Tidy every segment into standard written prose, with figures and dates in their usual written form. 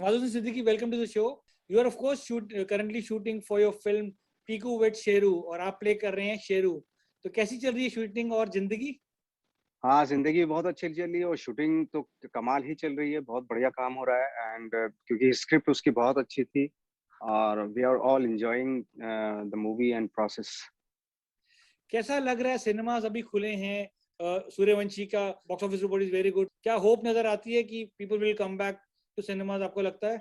Nawazuddin Siddiqui, welcome to the show. You are of course currently shooting for your film Piku with Sheru और आप play कर रहे हैं शेरू. तो कैसी चल रही है शूटिंग और जिंदगी? हाँ, ज़िंदगी बहुत अच्छी चल रही है और शूटिंग तो कमाल ही चल रही है, बहुत बढ़िया काम हो रहा है एंड क्योंकि स्क्रिप्ट उसकी बहुत अच्छी थी और we are all enjoying the movie and process. कैसा लग रहा है? सिनेमास अभी खुले हैं, सूर्यवंशी का box office report is very good. क्या होप नजर आती है कि people will come back to cinemas, आपको लगता है?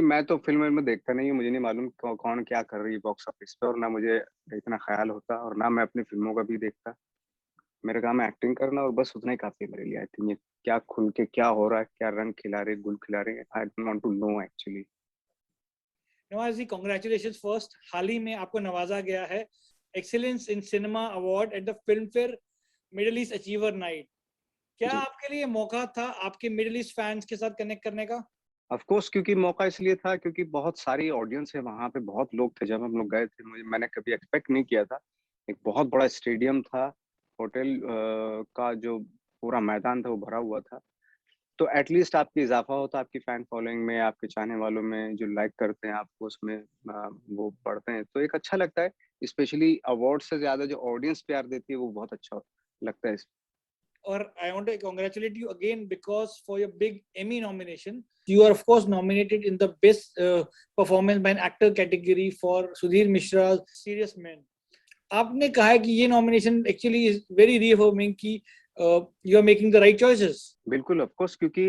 मैं तो फ़िल्म में देखता नहीं हूँ, मुझे नहीं मालूम कौन क्या कर रही है बॉक्स ऑफिस पे और ना मुझे इतना ख़्याल होता और ना मैं अपनी फ़िल्मों का भी देखता। मेरा काम है एक्टिंग करना और बस उतना ही काफ़ी है मेरे लिए। आई थिंक ये क्या खुल के क्या हो रहा है, क्या रंग खिला रहे, गुल खिला रहे हैं, I don't want to know actually. Nawaz ji, congratulations first. हाल ही में आपको नवाजा गया है excellence in cinema award at the Filmfare Middle East achiever night. क्या जी। आपके लिए मौका था आपके मिडिल ईस्ट फैंस के साथ कनेक्ट करने का? ऑफ कोर्स क्योंकि मौका इसलिए था क्योंकि बहुत सारी ऑडियंस है वहाँ पे, बहुत लोग थे जब हम लोग गए थे। मैंने कभी एक्सपेक्ट नहीं किया था। एक बहुत बड़ा स्टेडियम था, होटल का जो पूरा मैदान था वो भरा हुआ था। तो एटलीस्ट आपकी इजाफा होता आपकी फैन फॉलोइंग में, आपके चाहने वालों में जो लाइक करते हैं आपको उसमें वो पढ़ते हैं तो एक अच्छा लगता है। स्पेशली अवार्ड से ज्यादा जो ऑडियंस प्यार देती है वो बहुत अच्छा लगता है। Or I want to congratulate you again because for your big Emmy nomination, you are of course nominated in the best performance by an actor category for Sudhir Mishra's Serious Man. आपने कहा है कि ये nomination actually is very reaffirming कि you are making the right choices. बिल्कुल of course क्योंकि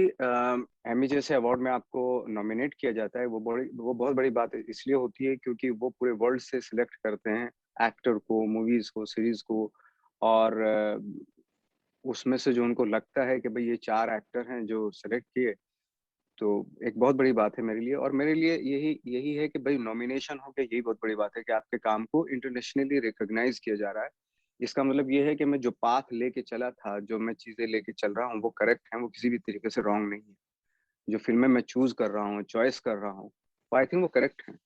Emmy जैसे award में आपको नॉमिनेट किया जाता है वो बहुत बड़ी बात इसलिए होती है क्योंकि वो पूरे वर्ल्ड से सिलेक्ट करते हैं एक्टर को, मूवीज को, सीरीज को और उसमें से जो उनको लगता है कि भाई ये 4 एक्टर हैं जो सेलेक्ट किए तो एक बहुत बड़ी बात है मेरे लिए और मेरे लिए यही यही है कि भाई नॉमिनेशन हो के यही बहुत बड़ी बात है कि आपके काम को इंटरनेशनली रिकॉग्नाइज किया जा रहा है। इसका मतलब ये है कि मैं जो पाथ लेके चला था, जो मैं चीजें लेके चल रहा हूँ वो करेक्ट है, वो किसी भी तरीके से रॉन्ग नहीं है। जो फिल्में मैं चूज कर रहा हूँ, चॉइस कर रहा हूँ, तो आई थिंक वो करेक्ट है।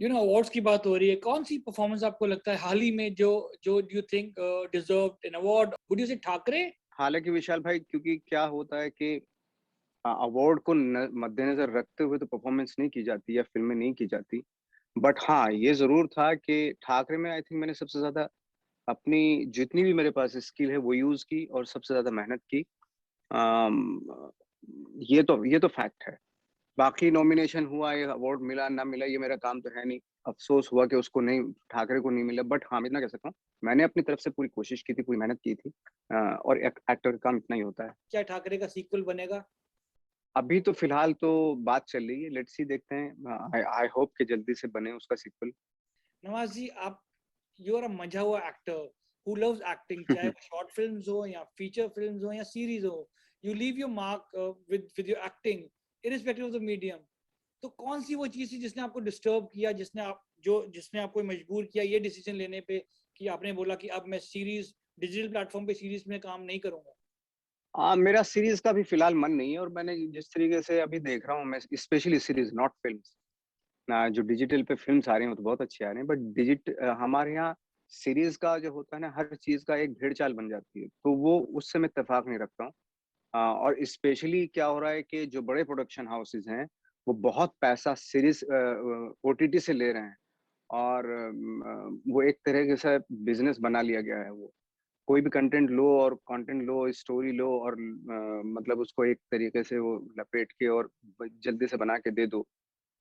यू नो अवार्ड्स की बात हो रही है, कौन सी परफॉर्मेंस आपको लगता है हाल ही में जो जो do you think deserved an award? Would you से ठाकरे? हालांकि विशाल भाई क्योंकि क्या होता है कि अवार्ड को मद्देनजर रखते हुए तो परफॉर्मेंस नहीं की जाती या फिल्में नहीं की जाती। बट हाँ, ये जरूर था कि ठाकरे में आई थिंक मैंने सबसे ज्यादा अपनी जितनी भी मेरे पास स्किल है वो यूज की और सबसे ज्यादा मेहनत की। अम, ये तो फैक्ट है। बाकी नॉमिनेशन हुआ या अवार्ड मिला ना मिला ये मेरा काम तो है नहीं। अफसोस हुआ कि उसको नहीं, ठाकरे को नहीं मिला। बट हाँ, मैं इतना कह सकता हूँ मैंने अपनी तरफ से पूरी कोशिश की थी, पूरी मेहनत की थी। और एक्टर का काम इतना ही होता है। क्या ठाकरे का सीक्वल बनेगा? अभी तो फिलहाल तो बात चल रही है, लेट्स सी, देखते हैं। आई होप कि जल्दी से बने उसका सीक्वल। नवाज जी, आप यू आर अ मजा हुआ एक्टर हु लव्स एक्टिंग, चाहे वो शॉर्ट फिल्म्स हो या फीचर फिल्म्स हो या सीरीज हो. You leave your mark with your acting irrespective of the medium. तो कौन सी वो चीज थी जिसने आपको डिस्टर्ब किया, जिसने आपको मजबूर किया ये डिसीजन लेने पे कि आपने बोला कि अब मैं सीरीज, डिजिटल प्लेटफॉर्म पे सीरीज में काम नहीं करूंगा? मेरा सीरीज का भी फिलहाल मन नहीं है और मैंने जिस तरीके से अभी देख रहा हूँ मैं, स्पेशली सीरीज नॉट फिल्म्स। जो डिजिटल पे फिल्म्स आ रही हैं वो तो बहुत अच्छी आ रही हैं बट हमारे यहाँ सीरीज का जो होता है ना, हर चीज का एक भेड़ चाल बन जाती है तो वो उससे मैं इत्तेफाक नहीं रखता हूँ। और स्पेशली क्या हो रहा है कि जो बड़े प्रोडक्शन हाउसेज हैं वो बहुत पैसा सीरीज ओटीटी से ले रहे हैं और वो एक तरह से बिजनेस बना लिया गया है। वो कोई भी कंटेंट लो और कंटेंट लो, स्टोरी लो और मतलब उसको एक तरीके से वो लपेट के और जल्दी से बना के दे दो।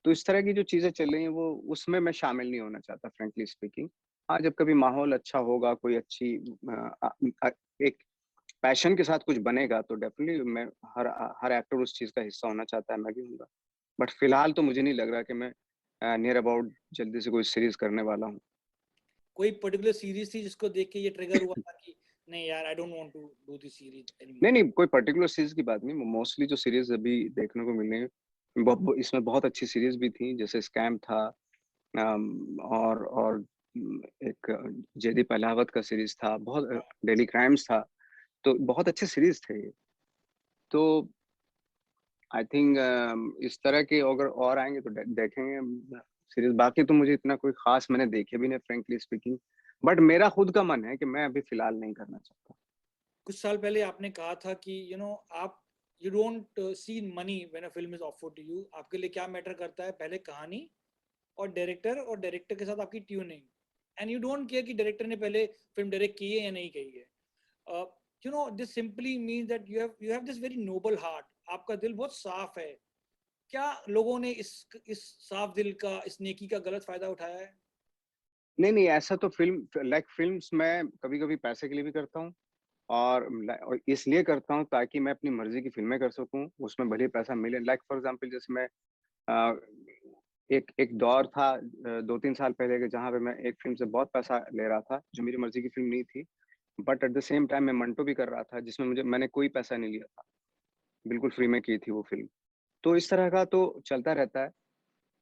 तो इस तरह की जो चीजें चल रही हैं वो उसमें मैं शामिल नहीं होना चाहता, फ्रेंकली स्पीकिंग। हाँ, जब कभी माहौल अच्छा होगा, कोई अच्छी एक पैशन के साथ कुछ बनेगा तो डेफिनेटली मैं, हर हर एक्टर उस चीज का हिस्सा होना चाहता है, मैं भी हूँगा। बट फिलहाल तो मुझे नहीं लग रहा कि मैं नियर अबाउट जल्दी से कोई सीरीज करने वाला हूँ। कोई पर्टिकुलर सीरीज थी जिसको देख के ये ट्रिगर हुआ था कि नहीं यार, I don't want to do this series नहीं एनीमोर? नहीं, कोई पर्टिकुलर सीरीज की बात नहीं। मोस्टली जो सीरीज अभी देखने को मिल रही है इसमें बहुत अच्छी सीरीज भी थी, जैसे स्कैम था। और एक जयदीप अहलावत का सीरीज था, बहुत डेली क्राइम्स था। तो बहुत अच्छे सीरीज थे ये। तो आई थिंक इस तरह के अगर और आएंगे तो देखेंगे सीरीज। बाकी तो मुझे इतना कोई खास मैंने देखे भी नहीं, फ्रेंकली स्पीकिंग। बट मेरा खुद का मन है कि मैं अभी फिलहाल नहीं करना चाहता। कुछ साल पहले आपने कहा था कि आप you don't see money when a film is offered to you. आपके लिए क्या मैटर करता है, पहले कहानी और डायरेक्टर के साथ आपकी tuning, and you don't care कि डायरेक्टर ने पहले फिल्म डायरेक्ट की है या नहीं की है. You know this simply means that you have this very noble heart. आपका दिल बहुत साफ है. क्या लोगों ने इस साफ दिल का, इस नेकी का गलत फायदा उठाया है? नहीं नहीं, ऐसा तो फिल्म्स मैं कभी कभी पैसे के लिए भी करता हूँ, और इसलिए करता हूँ ताकि मैं अपनी मर्जी की फिल्में कर सकूं, उसमें भले पैसा मिले. लाइक फॉर एग्जांपल, जैसे मैं अ, एक एक दौर था 2-3 साल पहले के, जहाँ पे मैं एक फिल्म से बहुत पैसा ले रहा था जो मेरी मर्जी की फिल्म नहीं थी, but at the same time मैं मंटो भी कर रहा था जिसमें मैंने कोई पैसा नहीं लिया था, बिल्कुल फ्री में की थी वो फिल्म. तो इस तरह का तो चलता रहता है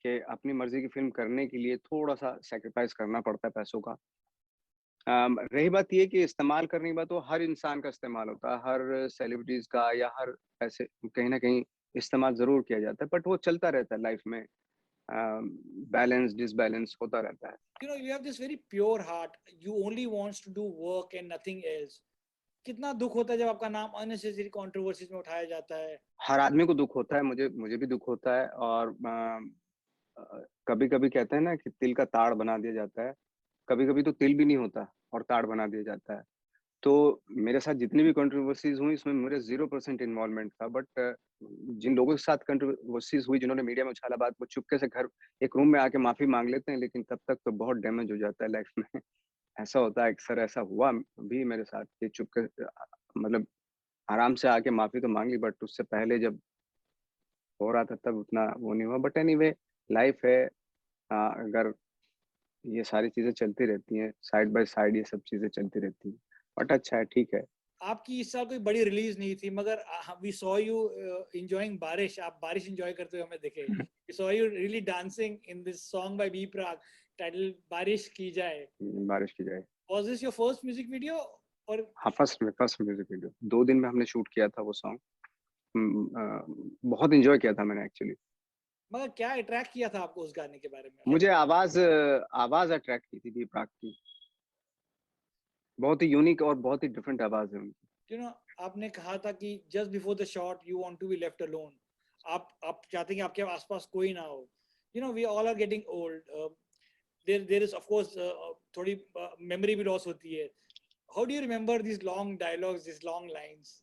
कि अपनी मर्जी की फिल्म करने के लिए थोड़ा सा सेक्रीफाइस करना पड़ता है पैसों का. रही बात ये कि इस्तेमाल करने की बात, तो हर इंसान का इस्तेमाल होता है, हर सेलिब्रिटीज का या हर ऐसे कहीं ना कहीं इस्तेमाल जरूर किया जाता है, बट वो चलता रहता है लाइफ में. बैलेंस डिसबैलेंस होता रहता है. You know, you have this very pure heart. You only wants to do work and nothing else. कितना दुख होता है जब आपका नाम अननेसेसरी कंट्रोवर्सीज में उठाया जाता है. हर आदमी को दुख होता है, मुझे भी दुख होता है, और कभी कभी कहते हैं ना कि तिल का ताड़ बना दिया जाता है. कभी कभी तो तिल भी नहीं होता और ताड़ बना दिया जाता है. तो मेरे साथ जितनी भी कंट्रोवर्सीज हुई, इसमें मेरे 0% इन्वॉल्वमेंट था, बट जिन लोगों के साथ कंट्रोवर्सीज हुई, जिन्होंने मीडिया में उछाला बात, वो चुपके से घर एक रूम में आके माफी मांग लेते हैं, लेकिन तब तक तो बहुत डैमेज हो जाता है लाइफ में. ऐसा होता है अक्सर, ऐसा हुआ भी मेरे साथ कि चुपके मतलब आराम से आके माफी तो मांग ली, बट उससे पहले जब हो रहा था तब उतना वो नहीं हुआ. बट एनीवे, लाइफ है. अगर ये सारी चीजें चलती रहती हैं साइड बाय साइड, ये सब चीजें चलती रहती हैं, बट अच्छा है, ठीक है. आपकी इस साल कोई बड़ी रिलीज नहीं थी, मगर वी सॉ यू एंजॉयिंग बारिश. आप बारिश एंजॉय करते हुए हमें दिखे. We saw you really dancing in this song by B Praak title बारिश की जाए. बारिश की जाए. Was this your first music video? और हाँ, फर्स्ट म्यूजिक वीडियो 2 दिन में हमने शूट किया था वो सॉन्ग. बहुत इंजॉय किया था मैंने एक्चुअली. मगर क्या अट्रैक्ट किया था आपको उस गाने के बारे में? मुझे आवाज अट्रैक्ट की थी बी प्राक की. बहुत ही यूनिक और बहुत ही डिफरेंट आवाज है उनकी. यू नो, आपने कहा था कि just before the shot you want to be left alone. आप चाहते हैं कि आपके आसपास कोई ना हो. You know, we all are getting old. There is of course थोड़ी मेमोरी भी लॉस होती है. How do you remember this long dialogues, this long lines?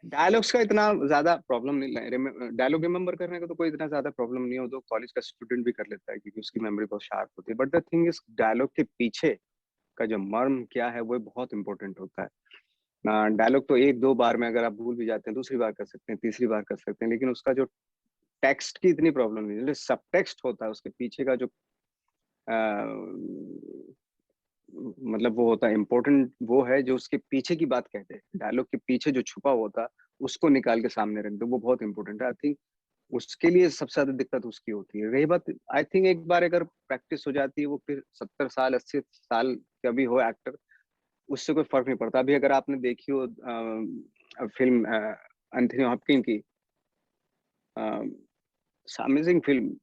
Dialogues का इतना ज्यादा प्रॉब्लम नहीं, डायलॉग रिमेम्बर करने का तो कोई इतना ज्यादा प्रॉब्लम नहीं हो, तो कॉलेज का स्टूडेंट भी कर लेता है क्योंकि उसकी मेमोरी बहुत शार्प होती है. But the thing is, dialogue के पीछे का जो मर्म क्या है वो बहुत इंपॉर्टेंट होता है. डायलॉग तो 1-2 बार में अगर आप भूल भी जाते हैं, दूसरी बार कर सकते हैं, तीसरी बार कर सकते हैं, लेकिन उसका जो टेक्स्ट की इतनी प्रॉब्लम नहीं है. सब टेक्स्ट होता है, उसके पीछे का जो मतलब वो होता है इम्पोर्टेंट, वो है जो उसके पीछे की बात कहते हैं. डायलॉग के पीछे जो छुपा होता है उसको निकाल के सामने रख दो, वो बहुत इंपॉर्टेंट है. आई थिंक उसके लिए सबसे ज्यादा दिक्कत उसकी होती है. रही बात, आई थिंक एक बार अगर प्रैक्टिस हो जाती है, वो फिर 70 साल 80 साल का भी हो एक्टर, उससे कोई फर्क नहीं पड़ता. अभी अगर आपने देखी हो फिल्म एंथनी हॉपकिंस की, अमेजिंग फिल्म,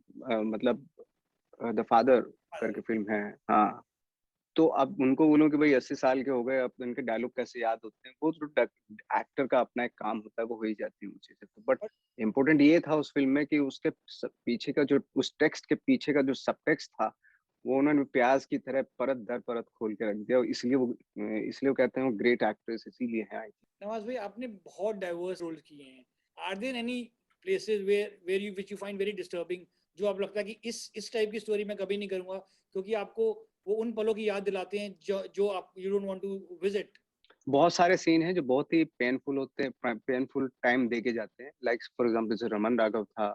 मतलब द फादर करके फिल्म है. हाँ, तो अब उनको बोलो कि भाई 80 साल के हो गए, अब इनके डायलॉग कैसे याद होते हैं, वो तो एक्टर का अपना एक काम होता है, वो हो ही जाती है वो चीजें. तो बट इम्पोर्टेंट ये था उस फिल्म में कि उसके पीछे का जो, उस टेक्स्ट के पीछे का जो सब टेक्स्ट था, वो उन्होंने प्याज की तरह परत दर परत खोल के रख दिया. इसलिए वो कहते हैं वो ग्रेट एक्ट्रेस इसीलिए है. नवाज भाई, आपने बहुत डाइवर्स रोल किए हैं. Are there any places where you which you find very disturbing, जो आप लगता है कि इस टाइप की स्टोरी मैं कभी नहीं करूंगा, क्योंकि आपको वो उन पलों की याद दिलाते हैं जो आप you don't want to visit? बहुत सारे सीन हैं जो बहुत ही पेनफुल होते हैं, पेनफुल टाइम दे के जाते हैं. लाइक फॉर एग्जाम्पल जैसे रमन राघव था,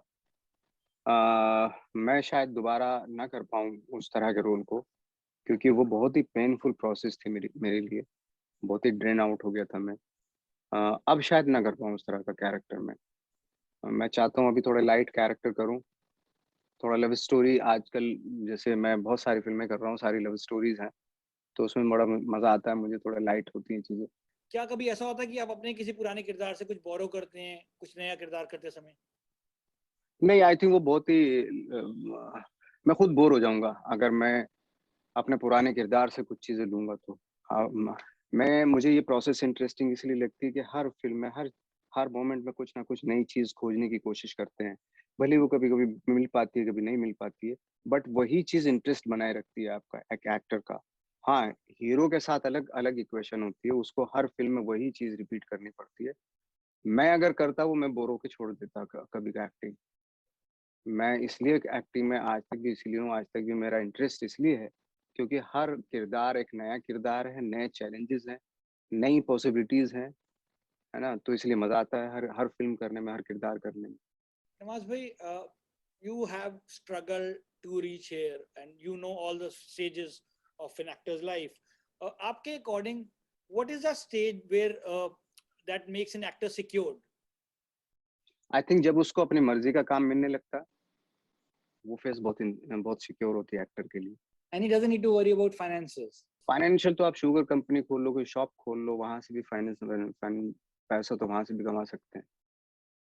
मैं शायद दोबारा ना कर पाऊँ उस तरह के रोल को, क्योंकि वो बहुत ही पेनफुल प्रोसेस थी मेरे लिए. बहुत ही ड्रेन आउट हो गया था मैं. अब शायद ना कर पाऊँ उस तरह का कैरेक्टर में. मैं चाहता हूँ अभी थोड़ा लाइट कैरेक्टर करूँ, थोड़ा लव स्टोरी. आजकल जैसे मैं बहुत सारी फिल्में कर रहा हूँ, सारी लव स्टोरीज हैं, तो उसमें बड़ा मजा आता है मुझे, थोड़ा लाइट होती हैं चीजें. क्या कभी ऐसा होता है कि आप अपने किसी पुराने किरदार से कुछ बोरो करते हैं कुछ नया किरदार करते समय? नहीं, आई थिंक वो बहुत ही मैं खुद बोर हो जाऊंगा अगर मैं अपने पुराने किरदार से कुछ चीजें लूंगा तो. हाँ, मुझे ये प्रोसेस इंटरेस्टिंग इसलिए लगती है कि हर फ़िल्म में हर मोमेंट में कुछ ना कुछ नई चीज़ खोजने की कोशिश करते हैं। भले ही वो कभी-कभी मिल पाती है, कभी नहीं मिल पाती है, बट वही चीज़ इंटरेस्ट बनाए रखती है आपका एक एक्टर का। हाँ, हीरो के साथ अलग-अलग इक्वेशन होती है, उसको हर फ़िल्म में वही चीज़ रिपीट करनी पड़ती है। मैं अगर करता वो मैं बोर होके छोड़ देता कभी का एक्टिंग। मैं इसलिए एक्टिंग में आज तक भी इसलिए हूँ, आज तक भी मेरा इंटरेस्ट इसलिए है, क्योंकि हर किरदार एक नया किरदार है, नए चैलेंजेज़ हैं, नई पॉसिबिलिटीज़ हैं, है ना? तो इसलिए मज़ा आता है हर हर फ़िल्म करने में, हर किरदार करने में। Namaz bhai, you have struggled to reach here, and you know all the stages of an actor's life. आपके according, what is the stage where that makes an actor secured? I think जब उसको अपनी मर्ज़ी का काम मिलने लगता है, वो फ़ेज़ बहुत सिक्योर होती है एक्टर के लिए। And he doesn't need to worry about finances. Financial तो आप शुगर कंपनी खोल लो, कोई शॉप खोल लो, वहाँ से भी पैसा तो वहाँ से भी कमा सकते हैं।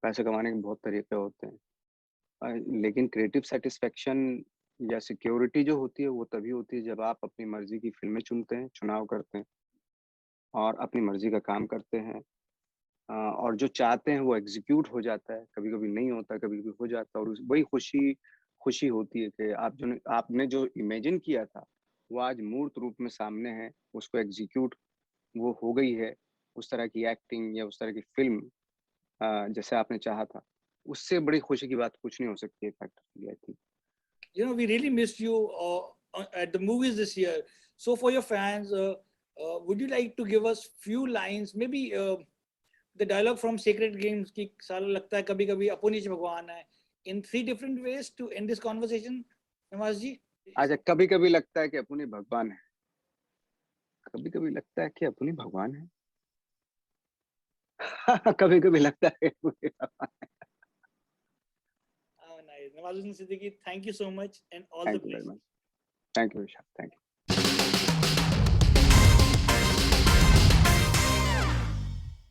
पैसे कमाने के बहुत तरीके होते हैं। लेकिन क्रिएटिव सैटिस्फैक्शन या सिक्योरिटी जो होती है वो तभी होती है जब आप अपनी मर्जी की फिल्में चुनते हैं, चुनाव करते हैं और अपनी मर्जी का काम करते हैं। और जो चाहते हैं वो एग्जीक्यूट हो जाता है, कभी-कभी नहीं होता, कभी-कभी हो जाता है और वही खुशी खुशी होती है कि आपने जो इमेजिन किया था, वो आज मूर्त रूप में सामने है, उसको एग्जीक्यूट वो हो गई है, उस तरह की एक्टिंग या उस तरह की फ़िल्म जैसे आपने चाहा था। उससे बड़ी खुशी की बात कुछ नहीं हो सकती है एक एक्टर के लिए I think. You know, we really missed you at the movies this year. So for your fans, would you like to give us few lines, maybe the dialogue from Sacred Games की साला लगता है कभी कभी अपुनिश भगवान है, in 3 different ways to end this conversation, Nawaz जी? अच्छा, कभी-कभी लगता है कि अपनी भगवान है, कभी-कभी लगता है कि अपनी भगवान है। कभी-कभी लगता है कि अपनी भगवान है। Oh, nice. Nawazuddin Siddiqui, thank you so much and all the thank you very best. Much. Thank you Rishabh, thank you.